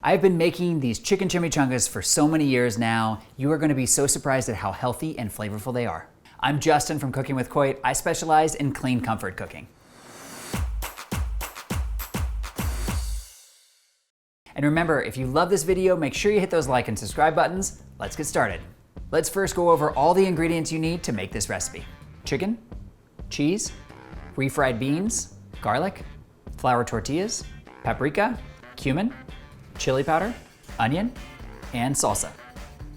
I've been making these chicken chimichangas for so many years now. You are going to be so surprised at how healthy and flavorful they are. I'm Justin from Cooking with Coit. I specialize in clean comfort cooking. And remember, if you love this video, make sure you hit those like and subscribe buttons. Let's get started. Let's first go over all the ingredients you need to make this recipe. Chicken, cheese, refried beans, garlic, flour tortillas, paprika, cumin, chili powder, onion, and salsa. All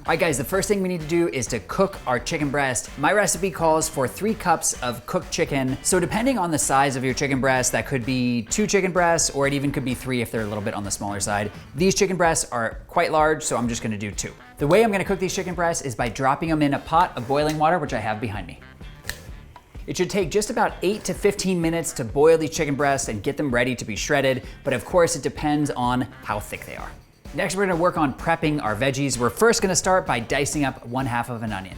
right guys, the first thing we need to do is to cook our chicken breast. My recipe calls for 3 cups of cooked chicken. So depending on the size of your chicken breast, that could be 2 chicken breasts, or it even could be 3 if they're a little bit on the smaller side. These chicken breasts are quite large, so I'm just gonna do 2. The way I'm gonna cook these chicken breasts is by dropping them in a pot of boiling water, which I have behind me. It should take just about 8 to 15 minutes to boil these chicken breasts and get them ready to be shredded, but of course it depends on how thick they are. Next, we're gonna work on prepping our veggies. We're first gonna start by dicing up 1/2 of an onion.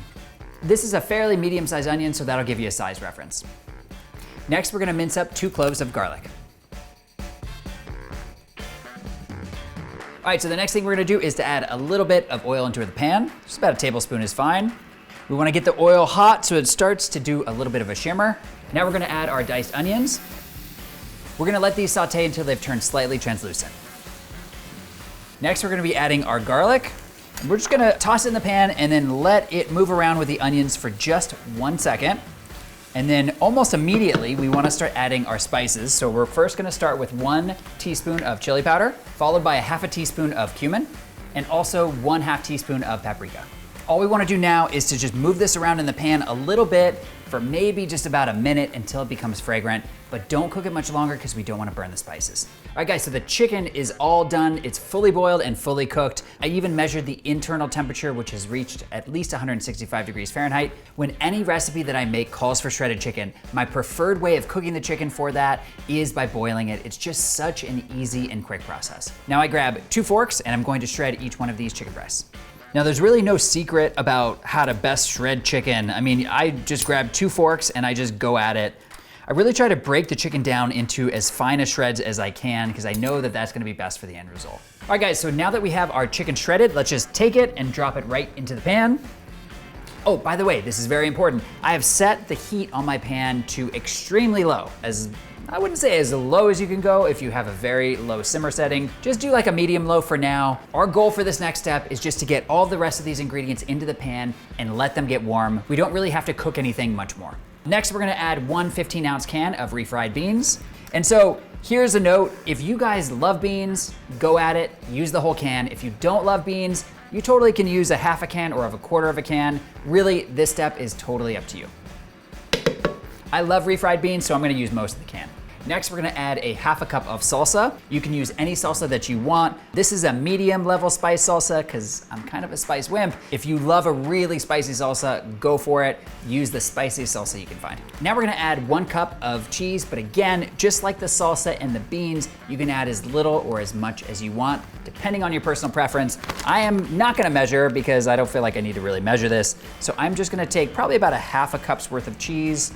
This is a fairly medium-sized onion, so that'll give you a size reference. Next, we're gonna mince up 2 cloves of garlic. All right, so the next thing we're gonna do is to add a little bit of oil into the pan. Just about a tablespoon is fine. We wanna get the oil hot so it starts to do a little bit of a shimmer. Now we're gonna add our diced onions. We're gonna let these saute until they've turned slightly translucent. Next, we're gonna be adding our garlic. We're just gonna toss it in the pan and then let it move around with the onions for just 1 second. And then almost immediately, we wanna start adding our spices. So we're first gonna start with 1 teaspoon of chili powder, followed by 1/2 teaspoon of cumin, and also 1/2 teaspoon of paprika. All we wanna do now is to just move this around in the pan a little bit for maybe just about a minute until it becomes fragrant, but don't cook it much longer because we don't wanna burn the spices. All right guys, so the chicken is all done. It's fully boiled and fully cooked. I even measured the internal temperature, which has reached at least 165 degrees Fahrenheit. When any recipe that I make calls for shredded chicken, my preferred way of cooking the chicken for that is by boiling it. It's just such an easy and quick process. Now I grab 2 forks and I'm going to shred each one of these chicken breasts. Now there's really no secret about how to best shred chicken. I mean, I just grab 2 forks and I just go at it. I really try to break the chicken down into as fine a shreds as I can because I know that that's gonna be best for the end result. All right guys, so now that we have our chicken shredded, let's just take it and drop it right into the pan. Oh, by the way, this is very important. I have set the heat on my pan to extremely low, I wouldn't say as low as you can go if you have a very low simmer setting. Just do like a medium low for now. Our goal for this next step is just to get all the rest of these ingredients into the pan and let them get warm. We don't really have to cook anything much more. Next, we're gonna add 1 15-ounce can of refried beans. And so here's a note, if you guys love beans, go at it, use the whole can. If you don't love beans, you totally can use a 1/2 can or of a 1/4 of a can. Really, this step is totally up to you. I love refried beans, so I'm gonna use most of the can. Next, we're gonna add a 1/2 cup of salsa. You can use any salsa that you want. This is a medium level spice salsa because I'm kind of a spice wimp. If you love a really spicy salsa, go for it. Use the spiciest salsa you can find. Now we're gonna add 1 cup of cheese, but again, just like the salsa and the beans, you can add as little or as much as you want, depending on your personal preference. I am not gonna measure because I don't feel like I need to really measure this. So I'm just gonna take probably about a 1/2 cup's worth of cheese,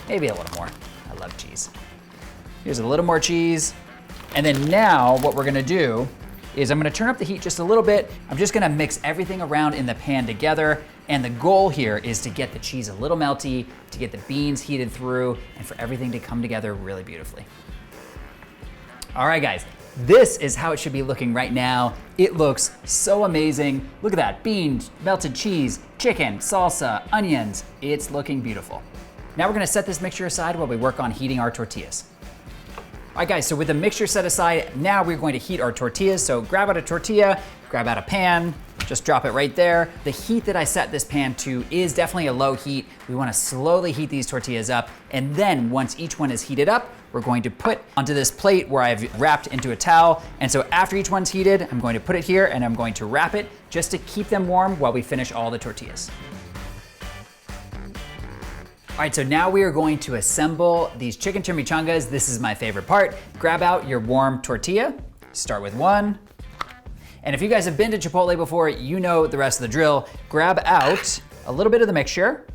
maybe a little more. I love cheese. Here's a little more cheese. And then now what we're gonna do is I'm gonna turn up the heat just a little bit. I'm just gonna mix everything around in the pan together. And the goal here is to get the cheese a little melty, to get the beans heated through, and for everything to come together really beautifully. All right guys, this is how it should be looking right now. It looks so amazing. Look at that, beans, melted cheese, chicken, salsa, onions. It's looking beautiful. Now we're gonna set this mixture aside while we work on heating our tortillas. All right guys, so with the mixture set aside, now we're going to heat our tortillas. So grab out a tortilla, grab out a pan, just drop it right there. The heat that I set this pan to is definitely a low heat. We wanna slowly heat these tortillas up. And then once each one is heated up, we're going to put onto this plate where I've wrapped into a towel. And so after each one's heated, I'm going to put it here and I'm going to wrap it just to keep them warm while we finish all the tortillas. All right, so now we are going to assemble these chicken chimichangas. This is my favorite part. Grab out your warm tortilla, start with 1. And if you guys have been to Chipotle before, you know the rest of the drill. Grab out a little bit of the mixture,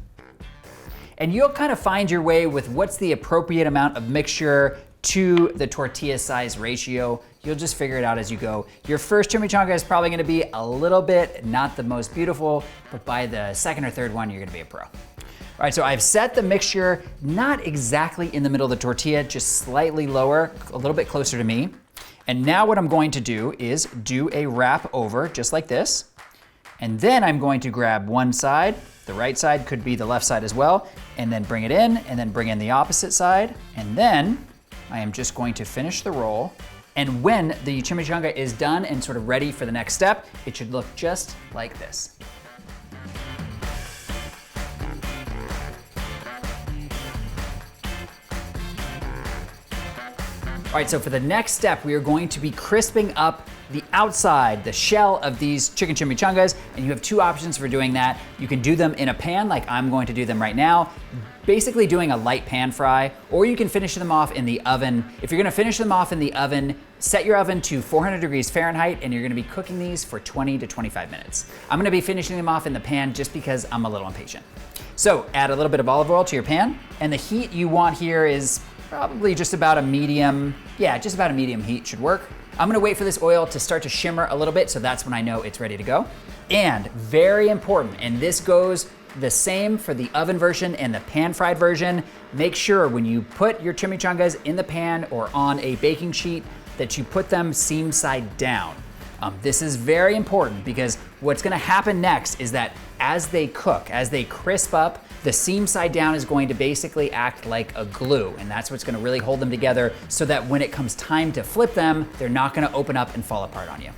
and you'll kind of find your way with what's the appropriate amount of mixture to the tortilla size ratio. You'll just figure it out as you go. Your first chimichanga is probably gonna be a little bit, not the most beautiful, but by the second or third one, you're gonna be a pro. All right, so I've set the mixture not exactly in the middle of the tortilla, just slightly lower, a little bit closer to me. And now what I'm going to do is do a wrap over, just like this. And then I'm going to grab one side, the right side could be the left side as well, and then bring it in, and then bring in the opposite side. And then I am just going to finish the roll. And when the chimichanga is done and sort of ready for the next step, it should look just like this. All right, so for the next step, we are going to be crisping up the outside, the shell of these chicken chimichangas, and you have two options for doing that. You can do them in a pan like I'm going to do them right now, basically doing a light pan fry, or you can finish them off in the oven. If you're gonna finish them off in the oven, set your oven to 400 degrees Fahrenheit, and you're gonna be cooking these for 20 to 25 minutes. I'm gonna be finishing them off in the pan just because I'm a little impatient. So add a little bit of olive oil to your pan, and the heat you want here is probably just about a medium, just about a medium heat should work. I'm gonna wait for this oil to start to shimmer a little bit, so that's when I know it's ready to go. And very important, and this goes the same for the oven version and the pan fried version, make sure when you put your chimichangas in the pan or on a baking sheet that you put them seam side down. This is very important because what's gonna happen next is that as they cook, as they crisp up, the seam side down is going to basically act like a glue, and that's what's gonna really hold them together so that when it comes time to flip them, they're not gonna open up and fall apart on you.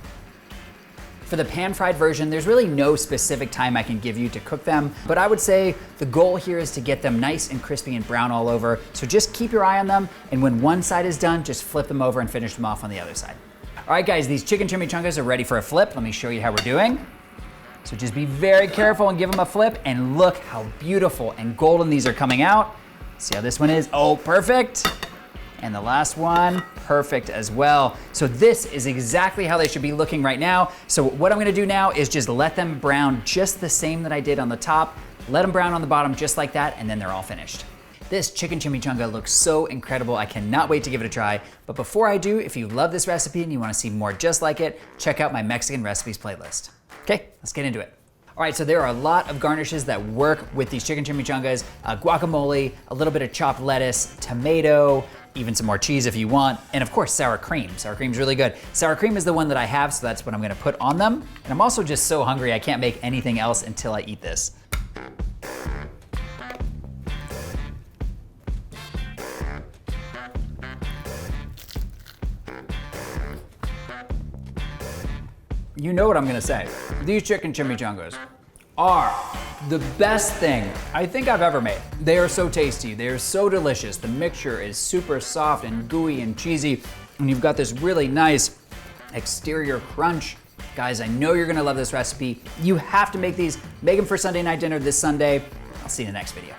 For the pan fried version, there's really no specific time I can give you to cook them, but I would say the goal here is to get them nice and crispy and brown all over, so just keep your eye on them, and when one side is done, just flip them over and finish them off on the other side. All right guys, these chicken chimichangas are ready for a flip. Let me show you how we're doing. So just be very careful and give them a flip, and look how beautiful and golden these are coming out. See how this one is? Oh, perfect. And the last one, perfect as well. So this is exactly how they should be looking right now. So what I'm gonna do now is just let them brown just the same that I did on the top, let them brown on the bottom just like that, and then they're all finished. This chicken chimichanga looks so incredible. I cannot wait to give it a try. But before I do, if you love this recipe and you wanna see more just like it, check out my Mexican recipes playlist. Okay, let's get into it. All right, so there are a lot of garnishes that work with these chicken chimichangas. Guacamole, a little bit of chopped lettuce, tomato, even some more cheese if you want, and of course sour cream. Sour cream's really good. Sour cream is the one that I have, so that's what I'm gonna put on them. And I'm also just so hungry I can't make anything else until I eat this. You know what I'm gonna say. These chicken chimichangas are the best thing I think I've ever made. They are so tasty, they are so delicious. The mixture is super soft and gooey and cheesy, and you've got this really nice exterior crunch. Guys, I know you're gonna love this recipe. You have to make these. Make them for Sunday night dinner this Sunday. I'll see you in the next video.